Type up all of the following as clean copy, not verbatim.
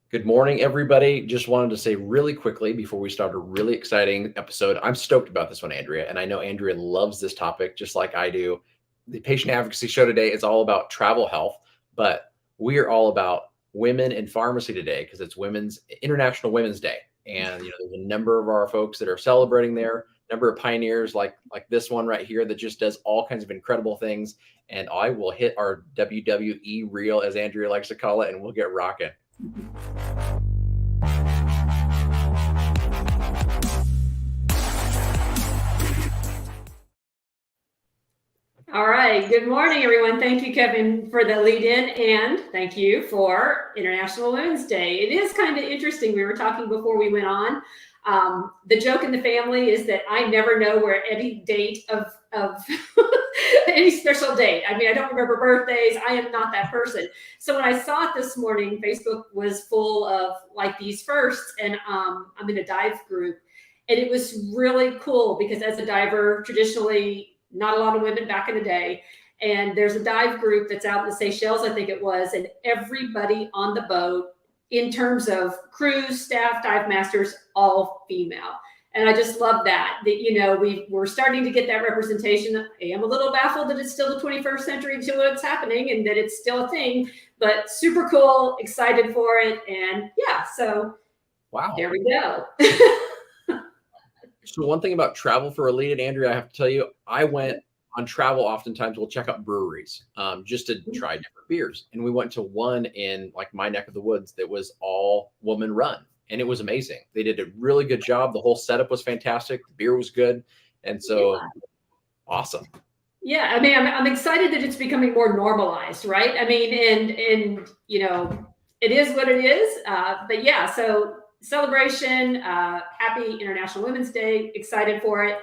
Good morning, everybody. Just wanted to say really quickly before we start a really exciting episode, I'm stoked about this one, Andrea. And I know Andrea loves this topic just like I do. The Patient Advocacy Show today is all about travel health, but we are all about women in pharmacy today because it's International Women's Day. And there's a number of our folks that are celebrating there, number of pioneers like this one right here that just does all kinds of incredible things. And I will hit our WWE reel, as Andrea likes to call it, and we'll get rocking. All right. Good morning, everyone. Thank you, Kevin, for the lead in, and thank you for International Women's Day. It is kind of interesting. We were talking before we went on. The joke in the family is that I never know where any date of any special date. I mean, I don't remember birthdays. I am not that person. So when I saw it this morning, Facebook was full of like these firsts, and I'm in a dive group, and it was really cool because as a diver, traditionally, not a lot of women back in the day. And there's a dive group that's out in the Seychelles, I think it was, and everybody on the boat, in terms of crews, staff, dive masters, all female. And I just love that we're starting to get that representation. I am a little baffled that it's still the 21st century until it's happening and that it's still a thing, but super cool, excited for it. And yeah, so wow, there we go. So one thing about travel for Elite, Andrea, I have to tell you, I went on travel. Oftentimes we'll check out breweries just to try different beers. And we went to one in like my neck of the woods that was all woman run. And it was amazing. They did a really good job. The whole setup was fantastic. The beer was good. And so awesome. Yeah. I mean, I'm excited that it's becoming more normalized, right? I mean, and it is what it is. But yeah, so celebration, happy International Women's Day, excited for it.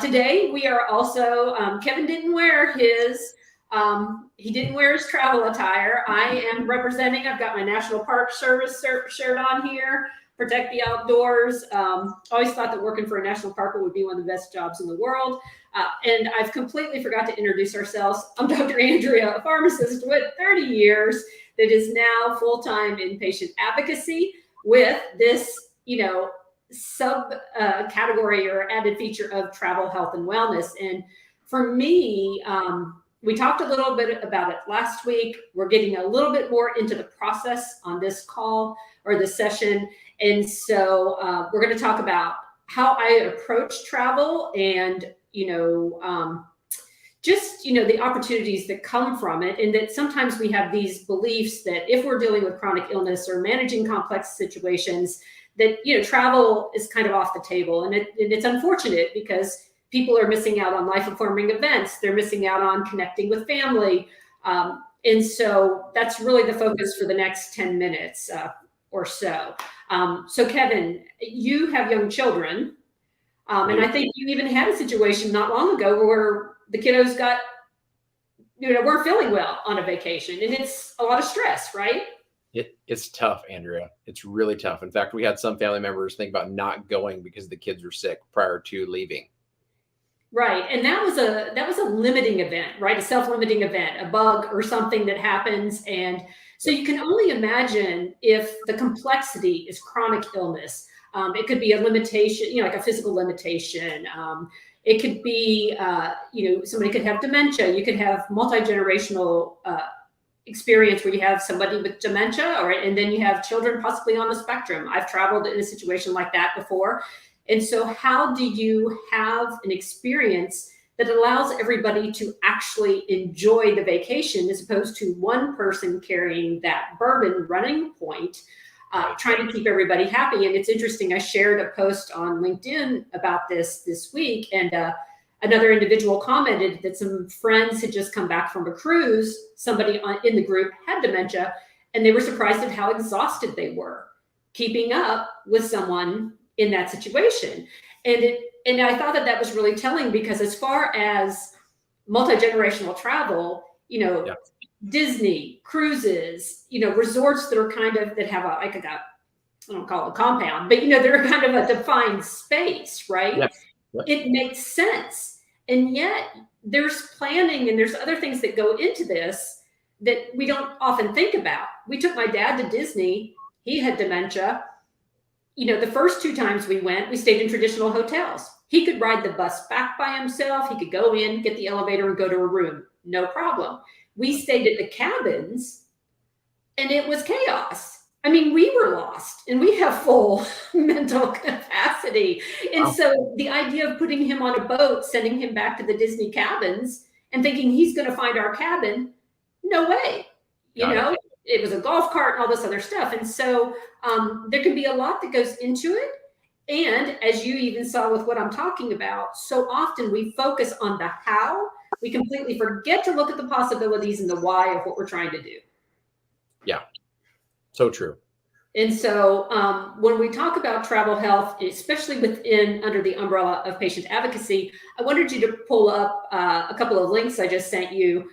Today we are also, Kevin didn't wear his travel attire. I am representing, I've got my National Park Service shirt on here, protect the outdoors. Always thought that working for a national park would be one of the best jobs in the world. And I've completely forgot to introduce ourselves. I'm Dr. Andrea, a pharmacist with 30 years that is now full-time in patient advocacy, with this, sub category or added feature of travel health and wellness. And for me, we talked a little bit about it last week. We're getting a little bit more into the process on this call or this session. And so we're going to talk about how I approach travel and, the opportunities that come from it, and that sometimes we have these beliefs that if we're dealing with chronic illness or managing complex situations, that travel is kind of off the table, and it's unfortunate because people are missing out on life-affirming events. They're missing out on connecting with family, and so that's really the focus for the next 10 minutes or so. So Kevin, you have young children, and I think you even had a situation not long ago where the kiddos weren't feeling well on a vacation, and it's a lot of stress, right? It's tough, Andrea. It's really tough. In fact, we had some family members think about not going because the kids were sick prior to leaving. Right. And that was a limiting event, right? A self-limiting event, a bug or something that happens. And so you can only imagine if the complexity is chronic illness. It could be a limitation, like a physical limitation. It could be, somebody could have dementia. You could have multi-generational experience where you have somebody with dementia, and then you have children possibly on the spectrum. I've traveled in a situation like that before. And so how do you have an experience that allows everybody to actually enjoy the vacation as opposed to one person carrying that burden running point? Trying to keep everybody happy. And it's interesting, I shared a post on LinkedIn about this week, and another individual commented that some friends had just come back from a cruise. Somebody in the group had dementia, and they were surprised at how exhausted they were keeping up with someone in that situation. And I thought that was really telling, because as far as multi-generational travel, Disney, cruises, resorts that are that have I don't call it a compound, but they're kind of a defined space, right? Yes. It makes sense. And yet there's planning and there's other things that go into this that we don't often think about. We took my dad to Disney He had dementia. The first 2 times we went, we stayed in traditional hotels. He could ride the bus back by himself. He could go in, get the elevator, and go to a room. No problem. We stayed at the cabins, and it was chaos. I mean, we were lost, and we have full mental capacity. And Wow. so the idea of putting him on a boat, sending him back to the Disney cabins, and thinking he's going to find our cabin, no way. Got it. It was a golf cart and all this other stuff. And so there can be a lot that goes into it. And as you even saw with what I'm talking about, so often we focus on the how. We completely forget to look at the possibilities and the why of what we're trying to do. Yeah. So true. And so when we talk about travel health, especially under the umbrella of patient advocacy, I wanted you to pull up a couple of links I just sent you.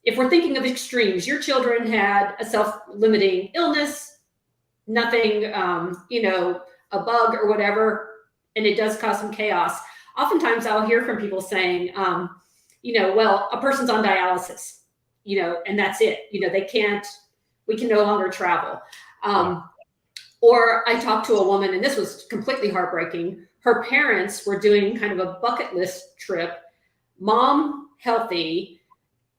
If we're thinking of extremes, your children had a self-limiting illness, nothing, a bug or whatever, and it does cause some chaos. Oftentimes I'll hear from people saying, well, a person's on dialysis, and that's it. We can no longer travel. Or I talked to a woman, and this was completely heartbreaking. Her parents were doing kind of a bucket list trip. Mom, healthy.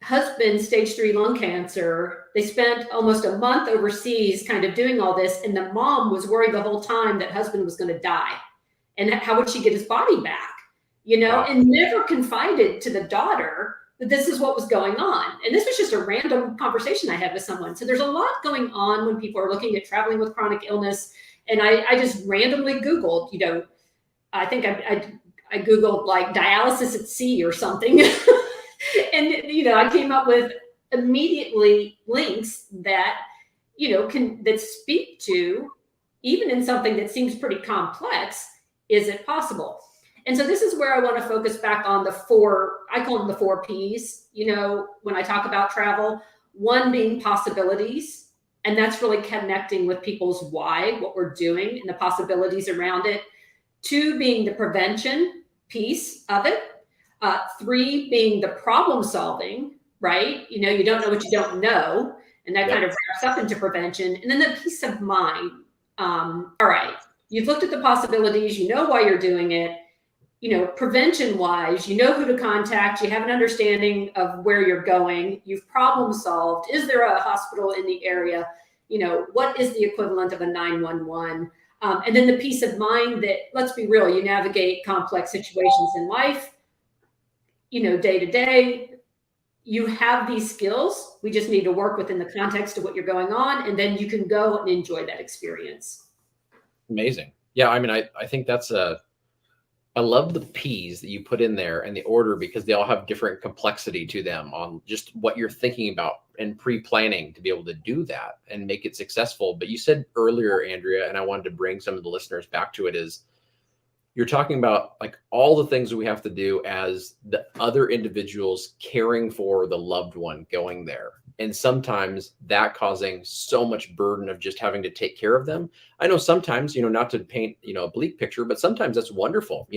Husband, stage 3 lung cancer. They spent almost a month overseas kind of doing all this. And the mom was worried the whole time that husband was going to die. And how would she get his body back? Wow. And never confided to the daughter that this is what was going on. And this was just a random conversation I had with someone. So there's a lot going on when people are looking at traveling with chronic illness. And I just randomly Googled, I think I Googled like dialysis at sea or something. And, I came up with immediately links that, that speak to, even in something that seems pretty complex, is it possible? And so this is where I want to focus back on I call them the 4 Ps, when I talk about travel. 1 being possibilities, and that's really connecting with people's why, what we're doing, and the possibilities around it. 2 being the prevention piece of it. 3 being the problem solving, right? You don't know what you don't know. And that kind of wraps up into prevention. And then the peace of mind. All right, you've looked at the possibilities, you know why you're doing it. Prevention wise, you know who to contact, you have an understanding of where you're going, you've problem solved. Is there a hospital in the area? What is the equivalent of a 911? And then the peace of mind that, let's be real, you navigate complex situations in life, day to day. You have these skills. We just need to work within the context of what you're going on, and then you can go and enjoy that experience. Amazing. Yeah. I mean, I think I love the P's that you put in there and the order, because they all have different complexity to them on just what you're thinking about and pre-planning to be able to do that and make it successful. But you said earlier, Andrea, and I wanted to bring some of the listeners back to it, is you're talking about like all the things that we have to do as the other individuals caring for the loved one going there. And sometimes that causing so much burden of just having to take care of them. I know sometimes, not to paint, a bleak picture, but sometimes that's wonderful.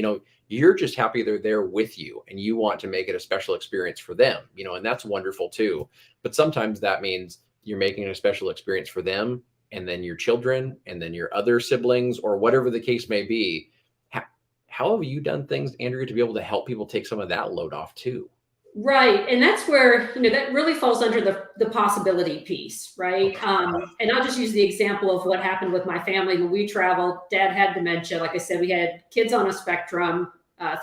You're just happy they're there with you and you want to make it a special experience for them, and that's wonderful too. But sometimes that means you're making a special experience for them and then your children and then your other siblings or whatever the case may be. How have you done things, Andrea, to be able to help people take some of that load off too? Right. And that's where, that really falls under the possibility piece, right? And I'll just use the example of what happened with my family when we traveled. Dad had dementia. Like I said, we had kids on a spectrum,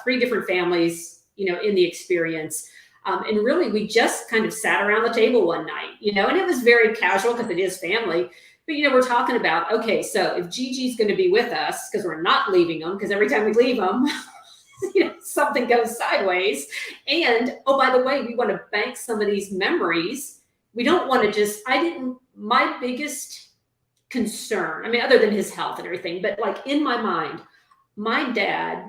3 different families, in the experience. And really, we just kind of sat around the table one night, and it was very casual because it is family. But, we're talking about, okay, so if Gigi's going to be with us, because we're not leaving them, because every time we leave them, something goes sideways. And, oh, by the way, we want to bank some of these memories. We don't want to my biggest concern, other than his health and everything, but like in my mind, my dad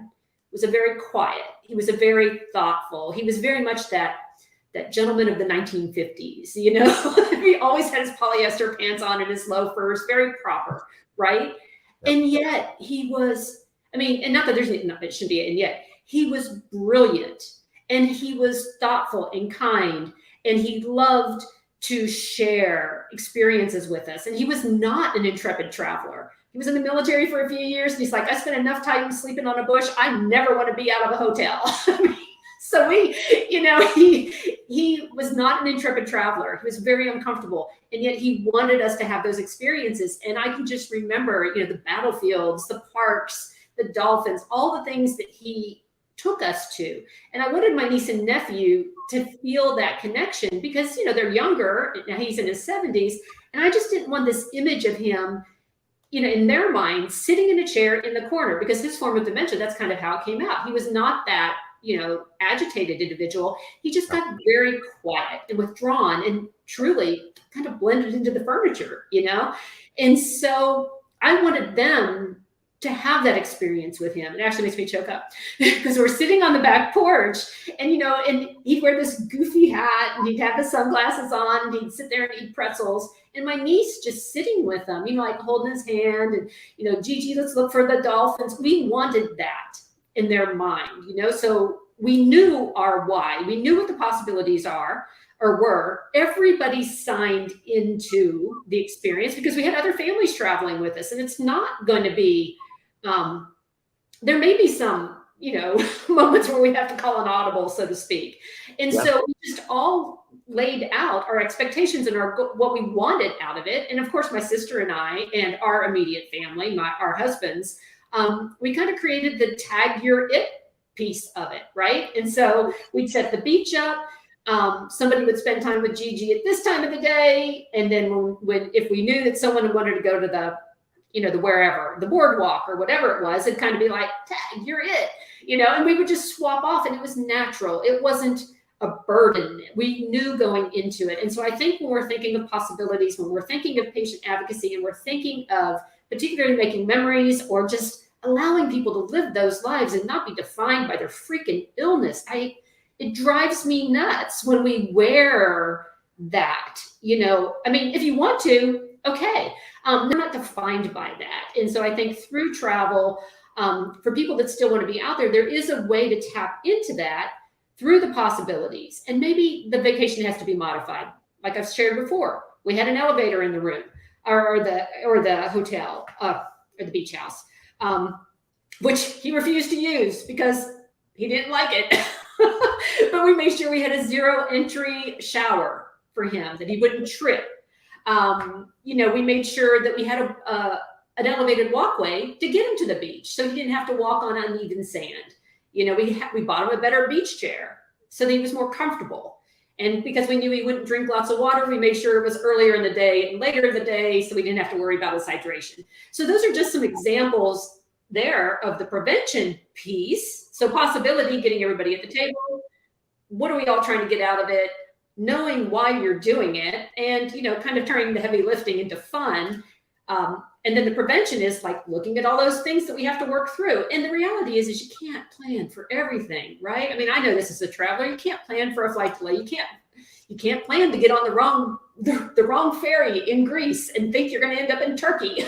was a very quiet, he was a very thoughtful, he was very much that gentleman of the 1950s, he always had his polyester pants on and his loafers, very proper, right? Yep. And yet he was, and not that it shouldn't be, and yet he was brilliant and he was thoughtful and kind and he loved to share experiences with us. And he was not an intrepid traveler. He was in the military for a few years. And he's like, I spent enough time sleeping on a bush. I never want to be out of a hotel. So he was not an intrepid traveler. He was very uncomfortable. And yet he wanted us to have those experiences. And I can just remember, the battlefields, the parks, the dolphins, all the things that he took us to. And I wanted my niece and nephew to feel that connection because, they're younger. Now he's in his 70s. And I just didn't want this image of him, in their mind, sitting in a chair in the corner, because his form of dementia, that's kind of how it came out. He was not that, agitated individual. He just got very quiet and withdrawn and truly kind of blended into the furniture, And so I wanted them to have that experience with him. It actually makes me choke up because we're sitting on the back porch and, and he'd wear this goofy hat and he'd have the sunglasses on and he'd sit there and eat pretzels. And my niece just sitting with him, like holding his hand and, Gigi, let's look for the dolphins. We wanted that in their mind, so we knew our why. We knew what the possibilities were. Everybody signed into the experience because we had other families traveling with us. And it's not going to be, there may be some, moments where we have to call an audible, so to speak. And so we just all laid out our expectations and what we wanted out of it. And of course, my sister and I and our immediate family, our husbands, we kind of created the tag your it piece of it, right? And so we'd set the beach up. Somebody would spend time with Gigi at this time of the day. And then if we knew that someone wanted to go to the wherever, the boardwalk or whatever it was, it'd kind of be like, tag, you're it, and we would just swap off and it was natural. It wasn't a burden. We knew going into it. And so I think when we're thinking of possibilities, when we're thinking of patient advocacy and we're thinking of particularly making memories or just allowing people to live those lives and not be defined by their freaking illness, it drives me nuts when we wear that, if you want to, okay. They're not defined by that. And so I think through travel, for people that still want to be out there, there is a way to tap into that through the possibilities. And maybe the vacation has to be modified. Like I've shared before, we had an elevator in the room or the hotel or the beach house, which he refused to use because he didn't like it. But we made sure we had a 0 entry shower for him, that he wouldn't trip. We made sure that we had an elevated walkway to get him to the beach, so he didn't have to walk on uneven sand. We bought him a better beach chair so that he was more comfortable. And because we knew he wouldn't drink lots of water, we made sure it was earlier in the day and later in the day, so we didn't have to worry about his hydration. So those are just some examples there of the prevention piece. So possibility, getting everybody at the table. What are we all trying to get out of it? Knowing why you're doing it and, kind of turning the heavy lifting into fun. And then the prevention is like looking at all those things that we have to work through. And the reality is you can't plan for everything, right? I know this as a traveler, you can't plan for a flight delay. You can't plan to get on the wrong ferry in Greece and think you're going to end up in Turkey.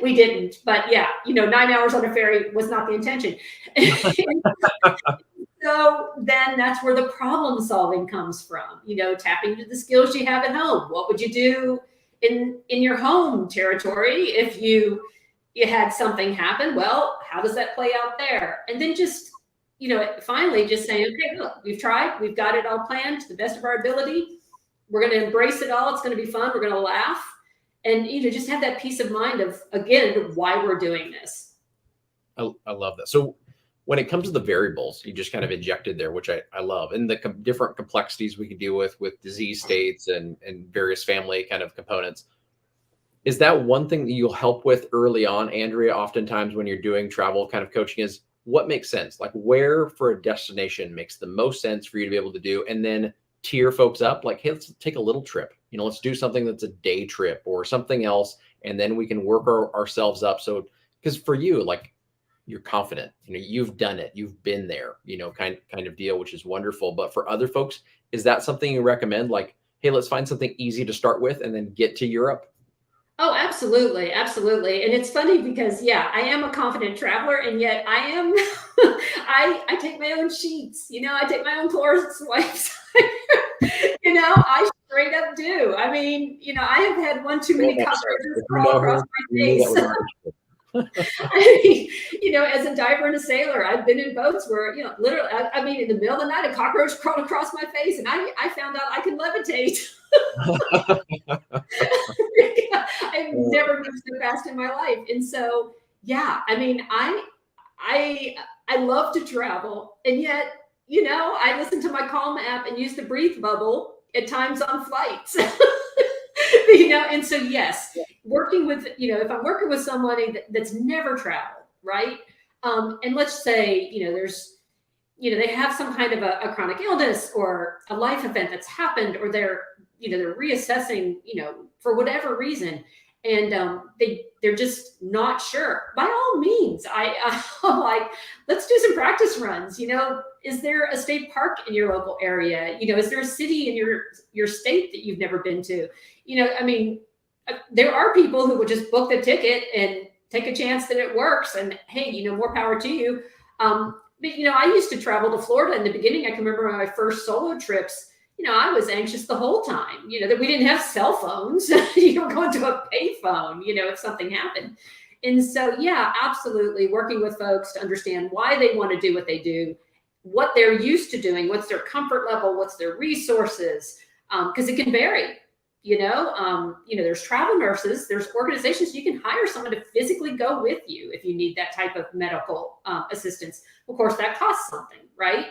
We didn't, but 9 hours on a ferry was not the intention. So then that's where the problem solving comes from, tapping into the skills you have at home. What would you do in your home territory if you had something happen? Well, how does that play out there? And then just, finally just saying, okay, look, we've tried, we've got it all planned to the best of our ability. We're going to embrace it all. It's going to be fun. We're going to laugh and, just have that peace of mind of, again, why we're doing this. I love that. So when it comes to the variables, you just kind of injected there, which I love, and the different complexities we can deal with disease states and various family kind of components. Is that one thing that you'll help with early on, Andrea? Oftentimes when you're doing travel kind of coaching is what makes sense, like where for a destination makes the most sense for you to be able to do, and then tier folks up, like, hey, let's take a little trip. Let's do something that's a day trip or something else, and then we can work ourselves up. So, because for you, like, you're confident, you've done it, you've been there, kind of deal, which is wonderful. But for other folks, is that something you recommend? Like, hey, let's find something easy to start with and then get to Europe? Oh, absolutely. Absolutely. And it's funny because, I am a confident traveler, and yet I am, I take my own sheets, I take my own Clorox wipes, I straight up do. I mean, I have had one too many cockroaches If you crawl know across her, my you knew that face. was not. I mean, as a diver and a sailor, I've been in boats where, literally, I mean, in the middle of the night, a cockroach crawled across my face, and I found out I can levitate. I've never moved so fast in my life. And so, yeah, I mean, I love to travel, and yet, I listen to my Calm app and use the breathe bubble at times on flights. And so yes, working with, if I'm working with somebody that's never traveled, right? And let's say, there's, they have some kind of a chronic illness or a life event that's happened, or they're reassessing, for whatever reason, and they're just not sure. By all means, I'm like, let's do some practice runs. Is there a state park in your local area? Is there a city in your state that you've never been to? I mean, there are people who will just book the ticket and take a chance that it works, and hey, more power to you. But I used to travel to Florida in the beginning. I can remember my first solo trips. I was anxious the whole time, that we didn't have cell phones, going to a payphone, if something happened. And so, yeah, absolutely working with folks to understand why they want to do what they do, what they're used to doing, what's their comfort level, what's their resources, because it can vary. There's travel nurses, there's organizations you can hire someone to physically go with you if you need that type of medical assistance. Of course, that costs something, right?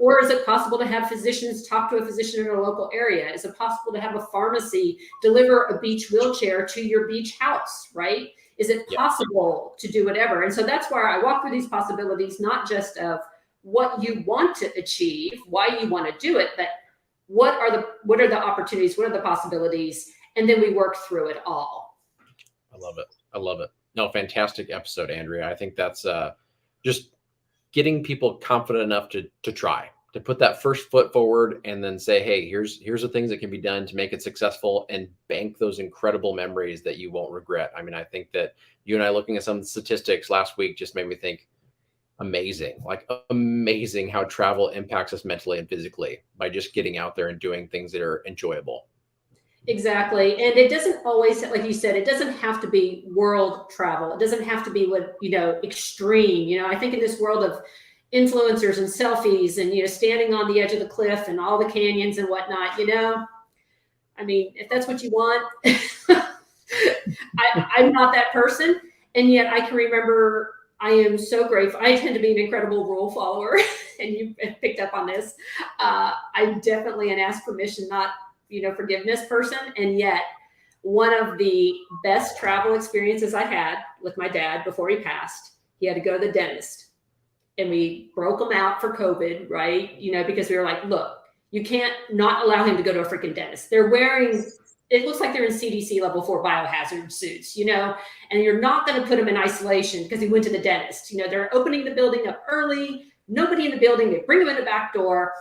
Or is it possible to have physicians talk to a physician in a local area? Is it possible to have a pharmacy deliver a beach wheelchair to your beach house, right? Is it possible to do whatever? And so that's where I walk through these possibilities, not just of what you want to achieve, why you want to do it, but what are the opportunities, what are the possibilities, and then we work through it all. I love it. No, fantastic episode, Andrea. I think that's just getting people confident enough to try, to put that first foot forward, and then say, hey, here's the things that can be done to make it successful, and bank those incredible memories that you won't regret. I mean, I think that you and I looking at some statistics last week just made me think, amazing how travel impacts us mentally and physically by just getting out there and doing things that are enjoyable. Exactly. And it doesn't always, like you said, it doesn't have to be world travel. It doesn't have to be extreme. I think in this world of influencers and selfies and, standing on the edge of the cliff and all the canyons and whatnot, I mean, if that's what you want, I'm not that person. And yet I can remember, I am so grateful. I tend to be an incredible rule follower, and you picked up on this. I'm definitely an ask permission, not, forgiveness person. And yet one of the best travel experiences I had with my dad before he passed, he had to go to the dentist, and we broke him out for COVID, right? Because we were like, look, you can't not allow him to go to a freaking dentist. They're wearing, it looks like they're in CDC level 4 biohazard suits, and you're not going to put him in isolation because he went to the dentist. They're opening the building up early, nobody in the building, they bring him in the back door.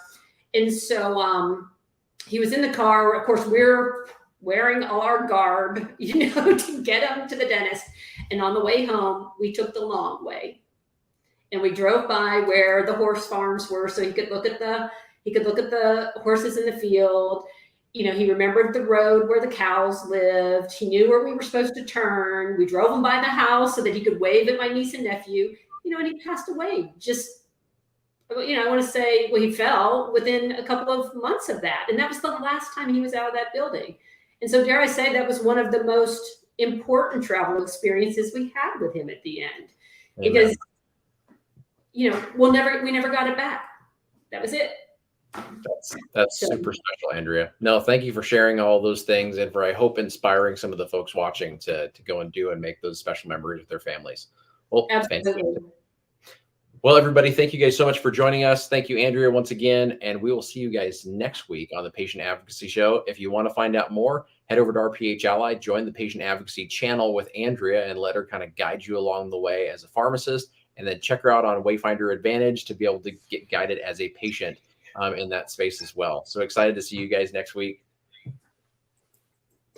And so he was in the car. Of course, we're wearing all our garb, to get him to the dentist. And on the way home, we took the long way. And we drove by where the horse farms were, so he could look at the horses in the field. He remembered the road where the cows lived. He knew where we were supposed to turn. We drove him by the house so that he could wave at my niece and nephew, and he passed away. Just, I want to say, well, he fell within a couple of months of that. And that was the last time he was out of that building. And so, dare I say, that was one of the most important travel experiences we had with him at the end. Amen. Because, we never got it back. That was it. That's super special, Andrea. No, thank you for sharing all those things, and for, I hope, inspiring some of the folks watching to go and do and make those special memories with their families. Well, absolutely. Well, everybody, thank you guys so much for joining us. Thank you, Andrea, once again, and we will see you guys next week on the Patient Advocacy Show. If you want to find out more, head over to RPH Ally, join the Patient Advocacy channel with Andrea, and let her kind of guide you along the way as a pharmacist, and then check her out on Wayfinder Advantage to be able to get guided as a patient in that space as well. So excited to see you guys next week.